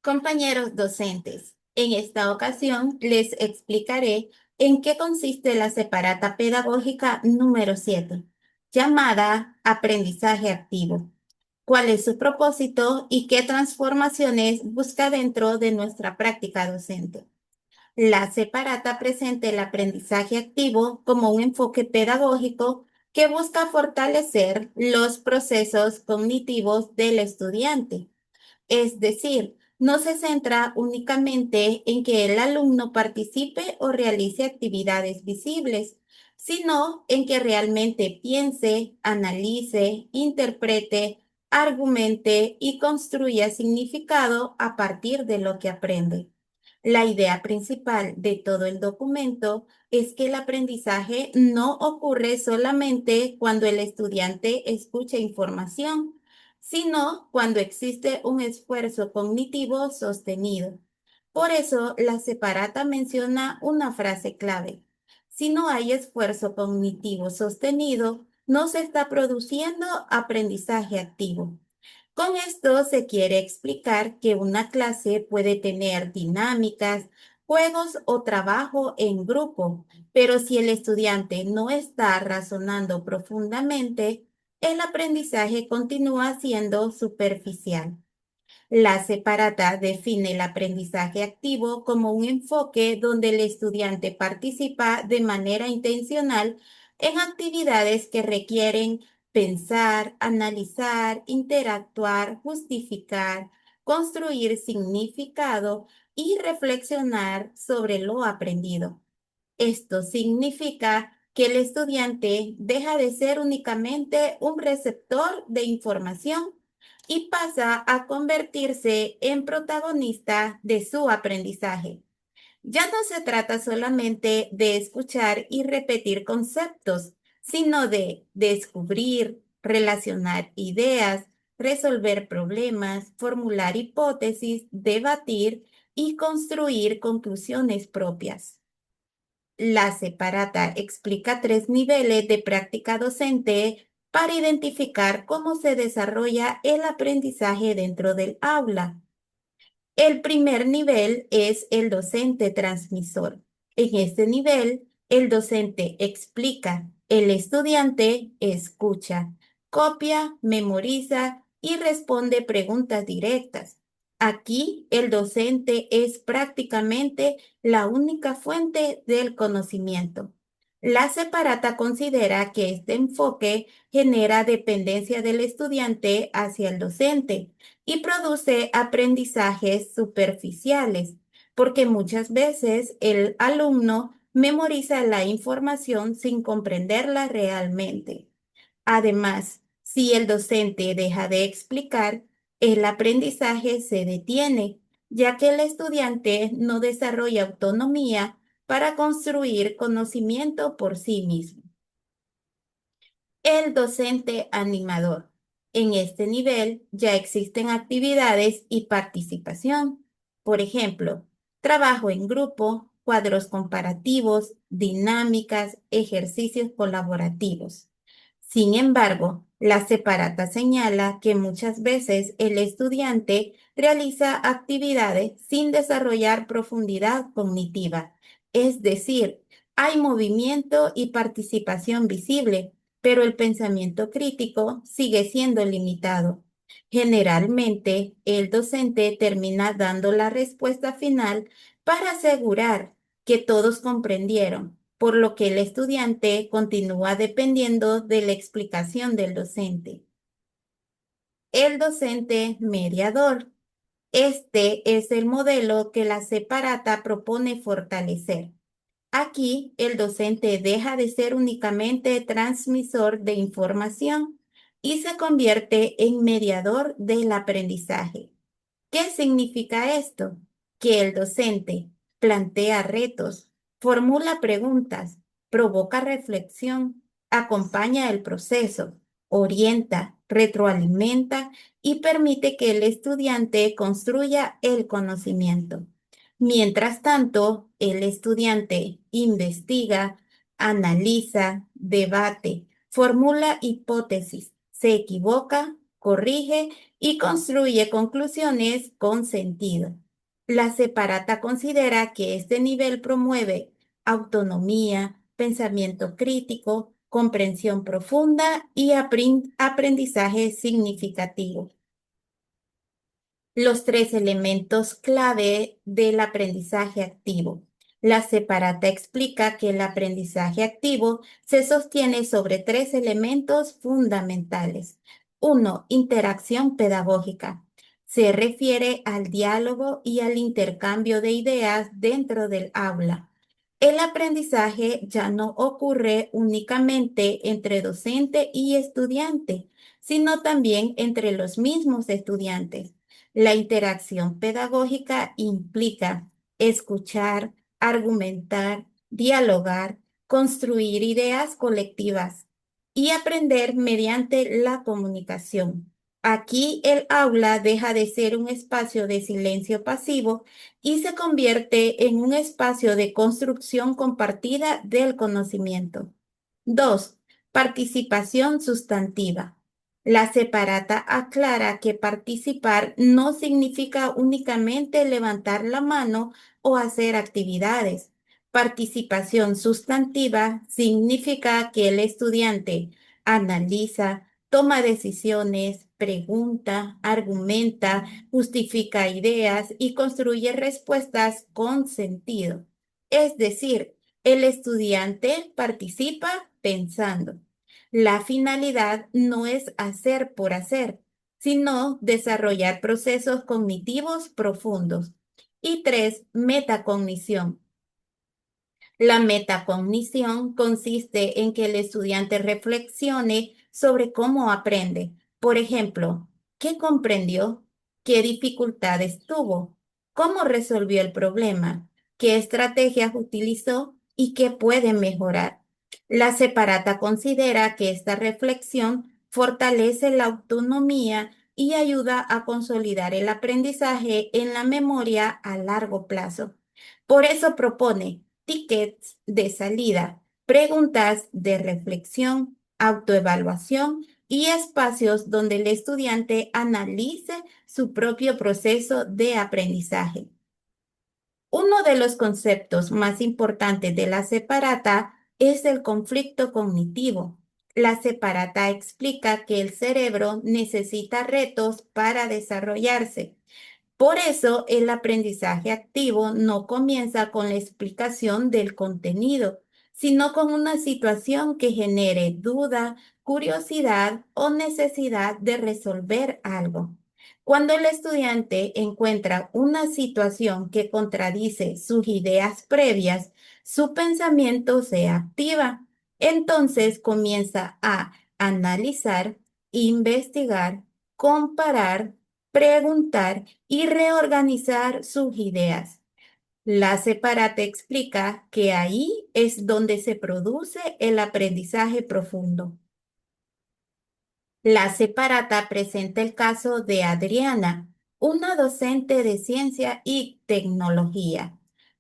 Compañeros docentes, en esta ocasión les explicaré en qué consiste la separata pedagógica número 7, llamada aprendizaje activo, cuál es su propósito y qué transformaciones busca dentro de nuestra práctica docente. La separata presenta el aprendizaje activo como un enfoque pedagógico que busca fortalecer los procesos cognitivos del estudiante, es decir, no se centra únicamente en que el alumno participe o realice actividades visibles, sino en que realmente piense, analice, interprete, argumente y construya significado a partir de lo que aprende. La idea principal de todo el documento es que el aprendizaje no ocurre solamente cuando el estudiante escucha información, sino cuando existe un esfuerzo cognitivo sostenido. Por eso, la separata menciona una frase clave. Si no hay esfuerzo cognitivo sostenido, no se está produciendo aprendizaje activo. Con esto se quiere explicar que una clase puede tener dinámicas, juegos o trabajo en grupo, pero si el estudiante no está razonando profundamente, el aprendizaje continúa siendo superficial. La separata define el aprendizaje activo como un enfoque donde el estudiante participa de manera intencional en actividades que requieren pensar, analizar, interactuar, justificar, construir significado y reflexionar sobre lo aprendido. Esto significa que el estudiante deja de ser únicamente un receptor de información y pasa a convertirse en protagonista de su aprendizaje. Ya no se trata solamente de escuchar y repetir conceptos, sino de descubrir, relacionar ideas, resolver problemas, formular hipótesis, debatir y construir conclusiones propias. La separata explica tres niveles de práctica docente para identificar cómo se desarrolla el aprendizaje dentro del aula. El primer nivel es el docente transmisor. En este nivel, el docente explica, el estudiante escucha, copia, memoriza y responde preguntas directas. Aquí, el docente es prácticamente la única fuente del conocimiento. La separata considera que este enfoque genera dependencia del estudiante hacia el docente y produce aprendizajes superficiales, porque muchas veces el alumno memoriza la información sin comprenderla realmente. Además, si el docente deja de explicar, el aprendizaje se detiene, ya que el estudiante no desarrolla autonomía para construir conocimiento por sí mismo. El docente animador. En este nivel ya existen actividades y participación. Por ejemplo, trabajo en grupo, cuadros comparativos, dinámicas, ejercicios colaborativos. Sin embargo, la separata señala que muchas veces el estudiante realiza actividades sin desarrollar profundidad cognitiva. Es decir, hay movimiento y participación visible, pero el pensamiento crítico sigue siendo limitado. Generalmente, el docente termina dando la respuesta final para asegurar que todos comprendieron, por lo que el estudiante continúa dependiendo de la explicación del docente. El docente mediador. Este es el modelo que la separata propone fortalecer. Aquí, el docente deja de ser únicamente transmisor de información y se convierte en mediador del aprendizaje. ¿Qué significa esto? Que el docente plantea retos, formula preguntas, provoca reflexión, acompaña el proceso, orienta, retroalimenta y permite que el estudiante construya el conocimiento. Mientras tanto, el estudiante investiga, analiza, debate, formula hipótesis, se equivoca, corrige y construye conclusiones con sentido. La separata considera que este nivel promueve autonomía, pensamiento crítico, comprensión profunda y aprendizaje significativo. Los tres elementos clave del aprendizaje activo. La separata explica que el aprendizaje activo se sostiene sobre tres elementos fundamentales. Uno, interacción pedagógica. Se refiere al diálogo y al intercambio de ideas dentro del aula. El aprendizaje ya no ocurre únicamente entre docente y estudiante, sino también entre los mismos estudiantes. La interacción pedagógica implica escuchar, argumentar, dialogar, construir ideas colectivas y aprender mediante la comunicación. Aquí el aula deja de ser un espacio de silencio pasivo y se convierte en un espacio de construcción compartida del conocimiento. 2. Participación sustantiva. La separata aclara que participar no significa únicamente levantar la mano o hacer actividades. Participación sustantiva significa que el estudiante analiza, toma decisiones, pregunta, argumenta, justifica ideas y construye respuestas con sentido. Es decir, el estudiante participa pensando. La finalidad no es hacer por hacer, sino desarrollar procesos cognitivos profundos. Y 3, metacognición. La metacognición consiste en que el estudiante reflexione sobre cómo aprende. Por ejemplo, ¿qué comprendió? ¿Qué dificultades tuvo? ¿Cómo resolvió el problema? ¿Qué estrategias utilizó y qué puede mejorar? La separata considera que esta reflexión fortalece la autonomía y ayuda a consolidar el aprendizaje en la memoria a largo plazo. Por eso propone tickets de salida, preguntas de reflexión, autoevaluación y espacios donde el estudiante analice su propio proceso de aprendizaje. Uno de los conceptos más importantes de la separata es el conflicto cognitivo. La separata explica que el cerebro necesita retos para desarrollarse. Por eso, el aprendizaje activo no comienza con la explicación del contenido, sino con una situación que genere duda, curiosidad o necesidad de resolver algo. Cuando el estudiante encuentra una situación que contradice sus ideas previas, su pensamiento se activa. Entonces comienza a analizar, investigar, comparar, preguntar y reorganizar sus ideas. La separata explica que ahí es donde se produce el aprendizaje profundo. La separata presenta el caso de Adriana, una docente de ciencia y tecnología.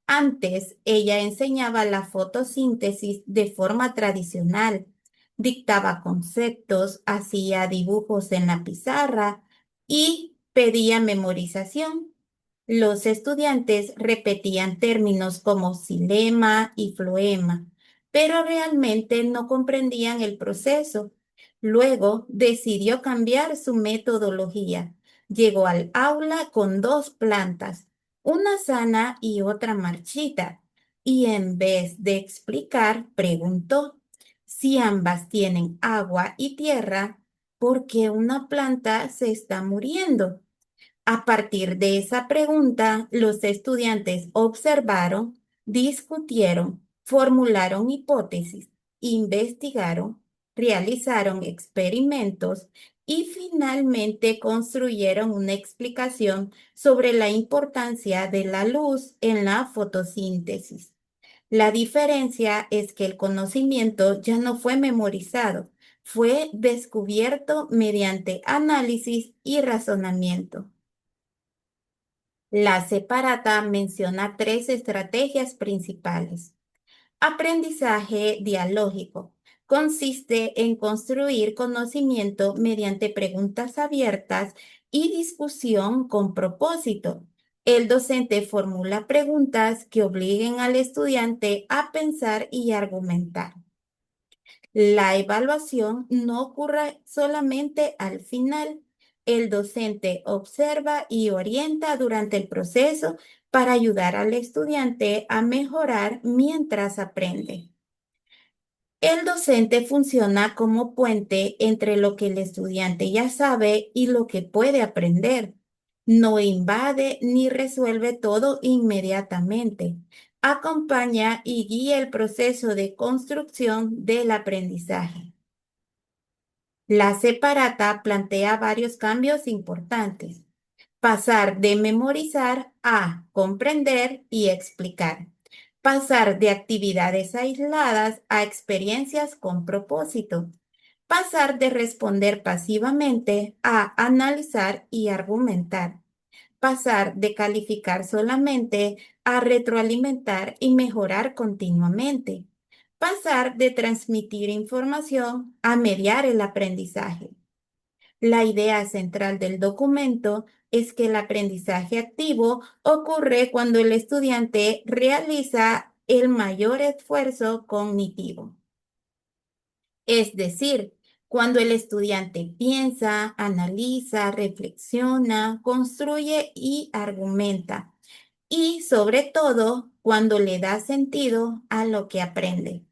Antes, ella enseñaba la fotosíntesis de forma tradicional, dictaba conceptos, hacía dibujos en la pizarra y pedía memorización. Los estudiantes repetían términos como xilema y floema, pero realmente no comprendían el proceso. Luego decidió cambiar su metodología. Llegó al aula con dos plantas, una sana y otra marchita, y en vez de explicar, preguntó si ambas tienen agua y tierra, ¿por qué una planta se está muriendo? A partir de esa pregunta, los estudiantes observaron, discutieron, formularon hipótesis, investigaron, realizaron experimentos y finalmente construyeron una explicación sobre la importancia de la luz en la fotosíntesis. La diferencia es que el conocimiento ya no fue memorizado, fue descubierto mediante análisis y razonamiento. La separata menciona tres estrategias principales. Aprendizaje dialógico. consiste en construir conocimiento mediante preguntas abiertas y discusión con propósito. El docente formula preguntas que obliguen al estudiante a pensar y argumentar. La evaluación no ocurre solamente al final. El docente observa y orienta durante el proceso para ayudar al estudiante a mejorar mientras aprende. El docente funciona como puente entre lo que el estudiante ya sabe y lo que puede aprender. No invade ni resuelve todo inmediatamente. Acompaña y guía el proceso de construcción del aprendizaje. La separata plantea varios cambios importantes. Pasar de memorizar a comprender y explicar. Pasar de actividades aisladas a experiencias con propósito. Pasar de responder pasivamente a analizar y argumentar. Pasar de calificar solamente a retroalimentar y mejorar continuamente. Pasar de transmitir información a mediar el aprendizaje. La idea central del documento es que el aprendizaje activo ocurre cuando el estudiante realiza el mayor esfuerzo cognitivo. Es decir, cuando el estudiante piensa, analiza, reflexiona, construye y argumenta. Y sobre todo, cuando le da sentido a lo que aprende.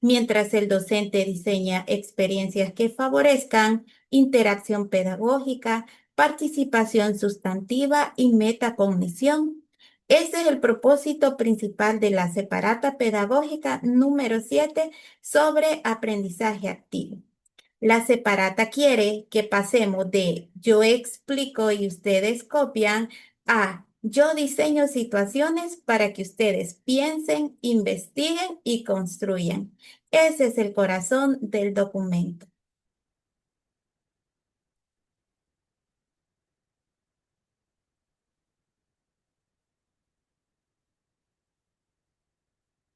Mientras el docente diseña experiencias que favorezcan interacción pedagógica, participación sustantiva y metacognición. Ese es el propósito principal de la separata pedagógica número 7 sobre aprendizaje activo. La separata quiere que pasemos de yo explico y ustedes copian a yo diseño situaciones para que ustedes piensen, investiguen y construyan. Ese es el corazón del documento.